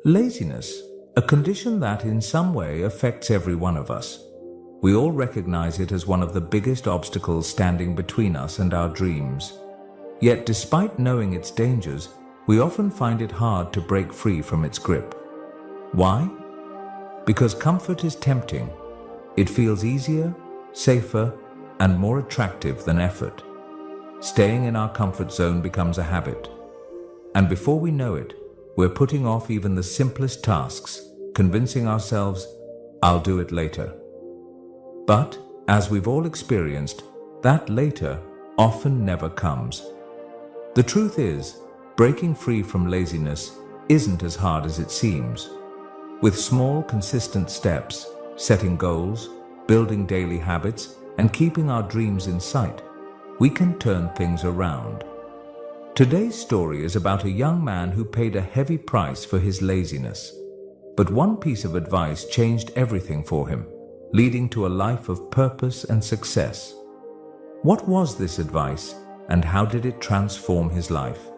Laziness, a condition that in some way affects every one of us. We all recognize it as one of the biggest obstacles standing between us and our dreams. Yet despite knowing its dangers, we often find it hard to break free from its grip. Why? Because comfort is tempting. It feels easier, safer, and more attractive than effort. Staying in our comfort zone becomes a habit. And before we know it, we're putting off even the simplest tasks, convincing ourselves, "I'll do it later." But, as we've all experienced, that later often never comes. The truth is, breaking free from laziness isn't as hard as it seems. With small, consistent steps, setting goals, building daily habits, and keeping our dreams in sight, we can turn things around. Today's story is about a young man who paid a heavy price for his laziness. But one piece of advice changed everything for him, leading to a life of purpose and success. What was this advice, and how did it transform his life?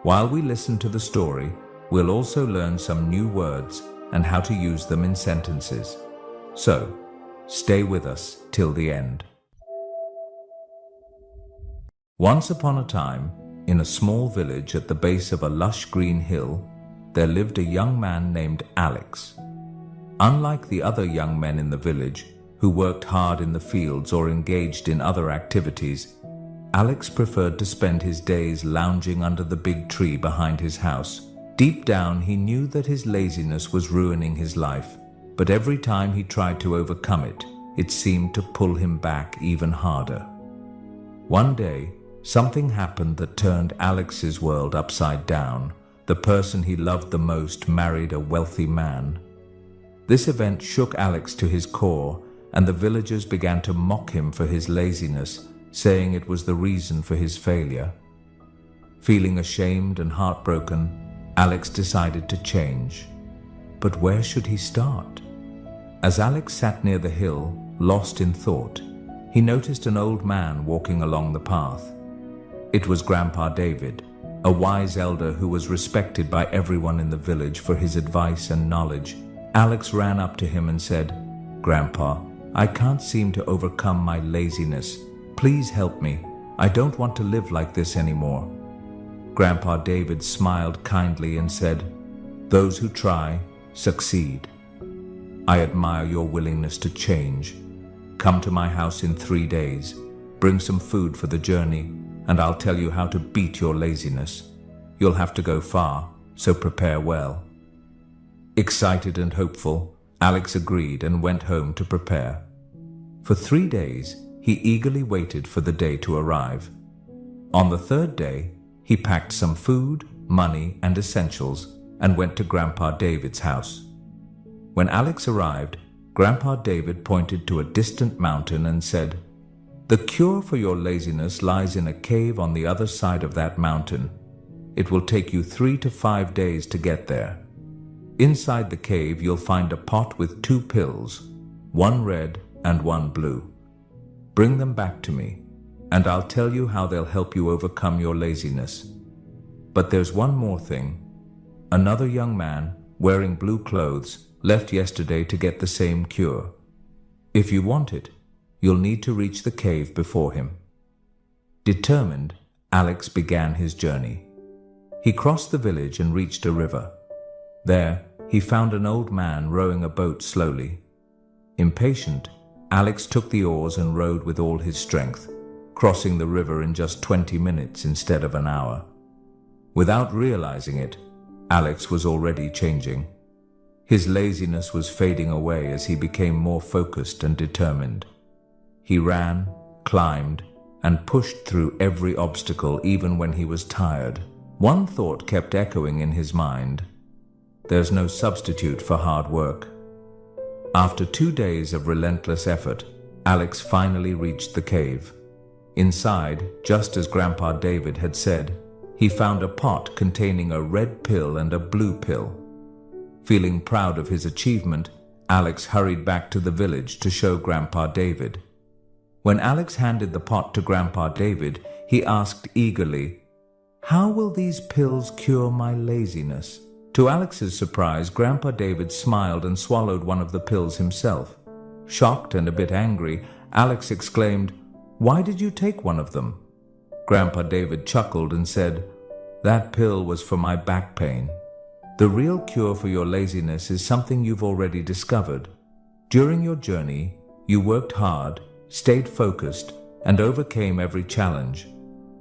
While we listen to the story, we'll also learn some new words and how to use them in sentences. So, stay with us till the end. Once upon a time, in a small village at the base of a lush green hill, there lived a young man named Alex. Unlike the other young men in the village, who worked hard in the fields or engaged in other activities, Alex preferred to spend his days lounging under the big tree behind his house. Deep down, he knew that his laziness was ruining his life, but every time he tried to overcome it, it seemed to pull him back even harder. One day, something happened that turned Alex's world upside down. The person he loved the most married a wealthy man. This event shook Alex to his core, and the villagers began to mock him for his laziness, saying it was the reason for his failure. Feeling ashamed and heartbroken, Alex decided to change. But where should he start? As Alex sat near the hill, lost in thought, he noticed an old man walking along the path. It was Grandpa David, a wise elder who was respected by everyone in the village for his advice and knowledge. Alex ran up to him and said, "Grandpa, I can't seem to overcome my laziness. Please help me. I don't want to live like this anymore." Grandpa David smiled kindly and said, "Those who try, succeed. I admire your willingness to change. Come to my house in 3 days. Bring some food for the journey, and I'll tell you how to beat your laziness. You'll have to go far, so prepare well." Excited and hopeful, Alex agreed and went home to prepare. For 3 days, he eagerly waited for the day to arrive. On the third day, he packed some food, money, and essentials and went to Grandpa David's house. When Alex arrived, Grandpa David pointed to a distant mountain and said, "The cure for your laziness lies in a cave on the other side of that mountain. It will take you 3 to 5 days to get there. Inside the cave, you'll find a pot with 2 pills, one red and one blue. Bring them back to me, and I'll tell you how they'll help you overcome your laziness. But there's one more thing. Another young man, wearing blue clothes, left yesterday to get the same cure. If you want it, you'll need to reach the cave before him." Determined, Alex began his journey. He crossed the village and reached a river. There, he found an old man rowing a boat slowly. Impatient, Alex took the oars and rowed with all his strength, crossing the river in just 20 minutes instead of an hour. Without realizing it, Alex was already changing. His laziness was fading away as he became more focused and determined. He ran, climbed, and pushed through every obstacle even when he was tired. One thought kept echoing in his mind: there's no substitute for hard work. After 2 days of relentless effort, Alex finally reached the cave. Inside, just as Grandpa David had said, he found a pot containing a red pill and a blue pill. Feeling proud of his achievement, Alex hurried back to the village to show Grandpa David. When Alex handed the pot to Grandpa David, he asked eagerly, "How will these pills cure my laziness?" To Alex's surprise, Grandpa David smiled and swallowed one of the pills himself. Shocked and a bit angry, Alex exclaimed, "Why did you take one of them?" Grandpa David chuckled and said, "That pill was for my back pain. The real cure for your laziness is something you've already discovered. During your journey, you worked hard, stayed focused, and overcame every challenge.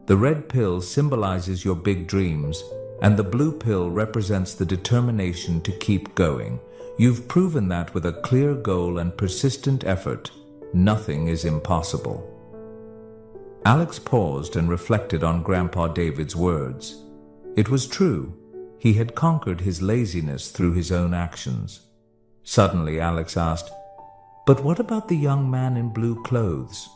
The red pill symbolizes your big dreams, and the blue pill represents the determination to keep going. You've proven that with a clear goal and persistent effort, nothing is impossible." Alex paused and reflected on Grandpa David's words. It was true. He had conquered his laziness through his own actions. Suddenly, Alex asked, "But what about the young man in blue clothes?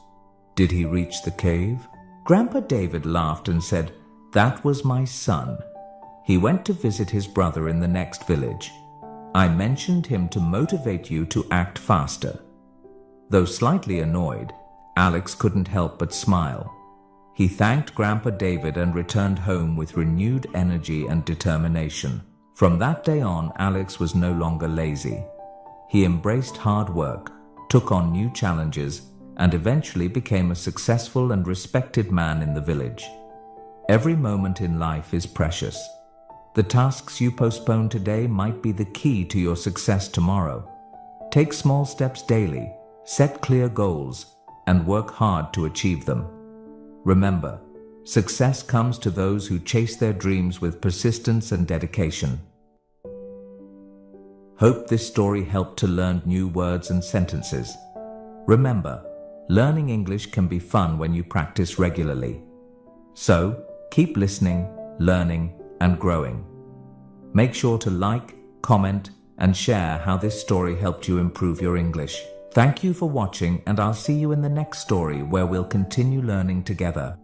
Did he reach the cave?" Grandpa David laughed and said, "That was my son. He went to visit his brother in the next village. I mentioned him to motivate you to act faster." Though slightly annoyed, Alex couldn't help but smile. He thanked Grandpa David and returned home with renewed energy and determination. From that day on, Alex was no longer lazy. He embraced hard work, took on new challenges, and eventually became a successful and respected man in the village. Every moment in life is precious. The tasks you postpone today might be the key to your success tomorrow. Take small steps daily, set clear goals, and work hard to achieve them. Remember, success comes to those who chase their dreams with persistence and dedication. Hope this story helped to learn new words and sentences. Remember, learning English can be fun when you practice regularly. So, keep listening, learning, and growing. Make sure to like, comment, and share how this story helped you improve your English. Thank you for watching, and I'll see you in the next story where we'll continue learning together.